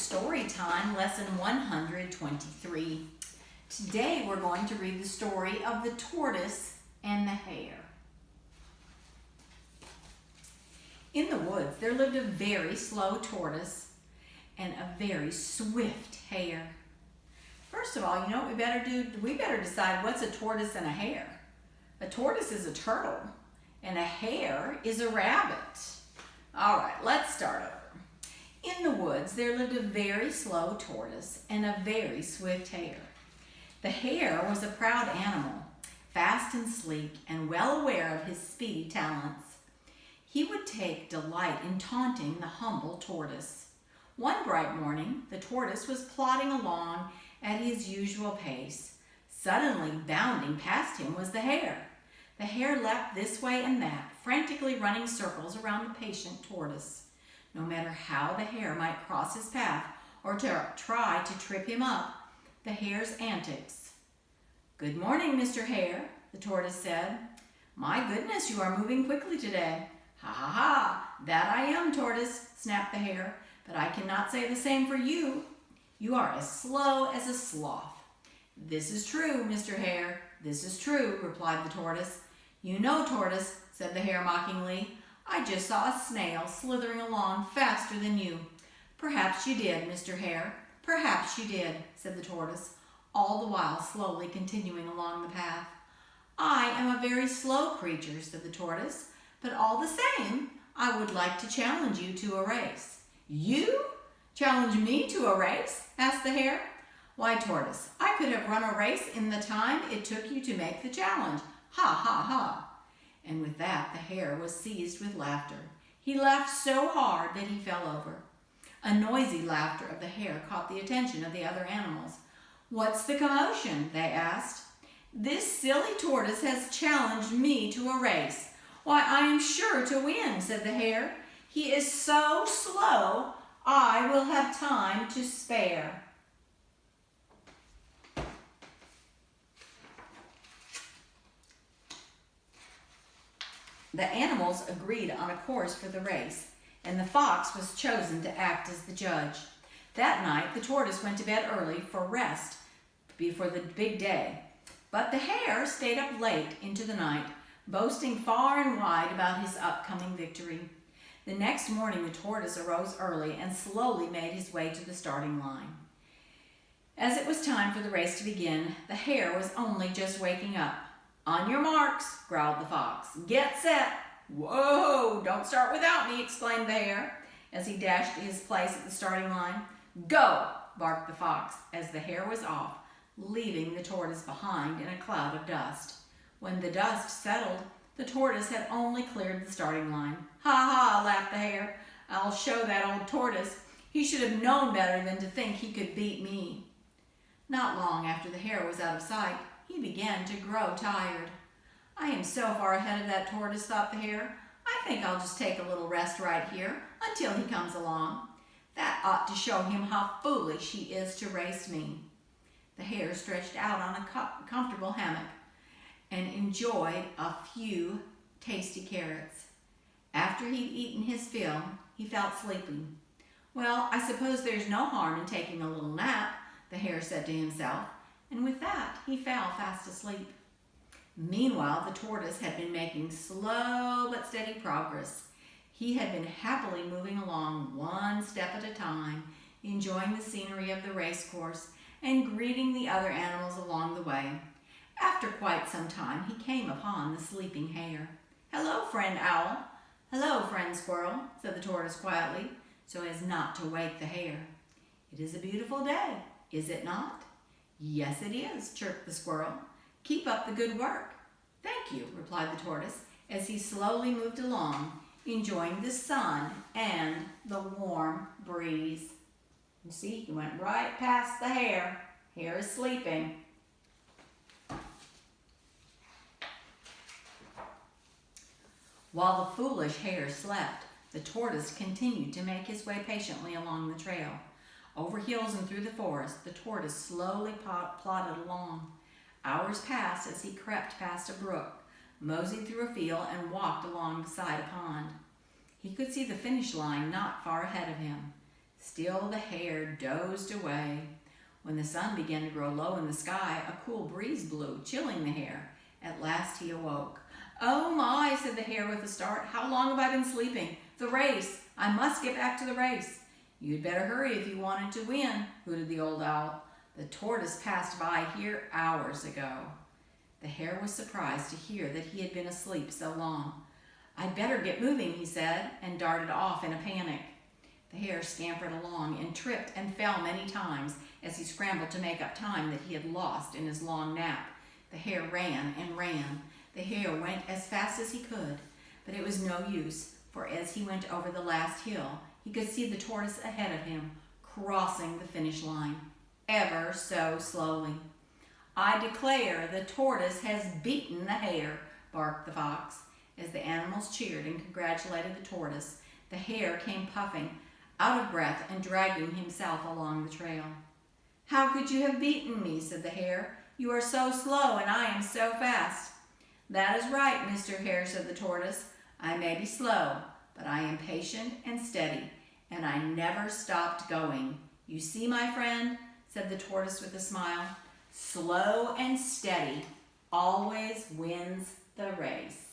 Story Time, Lesson 123. Today we're going to read the story of the tortoise and the hare. In the woods, there lived a very slow tortoise and a very swift hare. First of all, you know what we better do? We better decide what's a tortoise and a hare. A tortoise is a turtle, and a hare is a rabbit. All right, let's start over. In the woods, there lived a very slow tortoise and a very swift hare. The hare was a proud animal, fast and sleek, and well aware of his speedy talents. He would take delight in taunting the humble tortoise. One bright morning, the tortoise was plodding along at his usual pace. Suddenly, bounding past him was the hare. The hare leapt this way and that, frantically running circles around the patient tortoise. No matter how the hare might cross his path or try to trip him up, the hare's antics. "Good morning, Mr. Hare," the tortoise said. "My goodness, you are moving quickly today." "Ha ha ha, that I am, tortoise," snapped the hare, "but I cannot say the same for you. You are as slow as a sloth." "This is true, Mr. Hare, this is true," replied the tortoise. "You know, tortoise," said the hare mockingly, "I just saw a snail slithering along faster than you." "Perhaps you did, Mr. Hare, perhaps you did," said the tortoise, all the while slowly continuing along the path. "I am a very slow creature," said the tortoise, "but all the same, I would like to challenge you to a race." "You? Challenge me to a race?" asked the hare. "Why, tortoise, I could have run a race in the time it took you to make the challenge. Ha ha ha." And with that, the hare was seized with laughter. He laughed so hard that he fell over. A noisy laughter of the hare caught the attention of the other animals. "What's the commotion?" they asked. "This silly tortoise has challenged me to a race. Why, I am sure to win," said the hare. "He is so slow, I will have time to spare." The animals agreed on a course for the race, and the fox was chosen to act as the judge. That night, the tortoise went to bed early for rest before the big day, but the hare stayed up late into the night, boasting far and wide about his upcoming victory. The next morning, the tortoise arose early and slowly made his way to the starting line. As it was time for the race to begin, the hare was only just waking up. "On your marks," growled the fox. "Get set." "Whoa, don't start without me," exclaimed the hare as he dashed to his place at the starting line. "Go," barked the fox as the hare was off, leaving the tortoise behind in a cloud of dust. When the dust settled, the tortoise had only cleared the starting line. "Ha ha," laughed the hare. "I'll show that old tortoise. He should have known better than to think he could beat me." Not long after the hare was out of sight, he began to grow tired. "I am so far ahead of that tortoise," thought the hare. "I think I'll just take a little rest right here until he comes along. That ought to show him how foolish he is to race me." The hare stretched out on a comfortable hammock and enjoyed a few tasty carrots. After he'd eaten his fill, he felt sleepy. "Well, I suppose there's no harm in taking a little nap," the hare said to himself, and with that, he fell fast asleep. Meanwhile, the tortoise had been making slow but steady progress. He had been happily moving along one step at a time, enjoying the scenery of the race course and greeting the other animals along the way. After quite some time, he came upon the sleeping hare. "Hello, friend owl." "Hello, friend squirrel," said the tortoise quietly, so as not to wake the hare. "It is a beautiful day, is it not?" "Yes, it is," chirped the squirrel. "Keep up the good work." "Thank you," replied the tortoise, as he slowly moved along, enjoying the sun and the warm breeze. You see, he went right past the hare. Hare is sleeping. While the foolish hare slept, the tortoise continued to make his way patiently along the trail. Over hills and through the forest, the tortoise slowly plodded along. Hours passed as he crept past a brook, moseyed through a field, and walked along beside a pond. He could see the finish line not far ahead of him. Still the hare dozed away. When the sun began to grow low in the sky, a cool breeze blew, chilling the hare. At last he awoke. "Oh my," said the hare with a start. "How long have I been sleeping? The race! I must get back to the race." "You'd better hurry if you wanted to win," hooted the old owl. "The tortoise passed by here hours ago." The hare was surprised to hear that he had been asleep so long. "I'd better get moving," he said, and darted off in a panic. The hare scampered along and tripped and fell many times as he scrambled to make up time that he had lost in his long nap. The hare ran and ran. The hare went as fast as he could, but it was no use, for as he went over the last hill, he could see the tortoise ahead of him, crossing the finish line, ever so slowly. "I declare the tortoise has beaten the hare," barked the fox. As the animals cheered and congratulated the tortoise, the hare came puffing, out of breath and dragging himself along the trail. "How could you have beaten me?" said the hare. "You are so slow and I am so fast." "That is right, Mr. Hare," said the tortoise. "I may be slow, but I am patient and steady, and I never stopped going. You see, my friend," said the tortoise with a smile, "slow and steady always wins the race."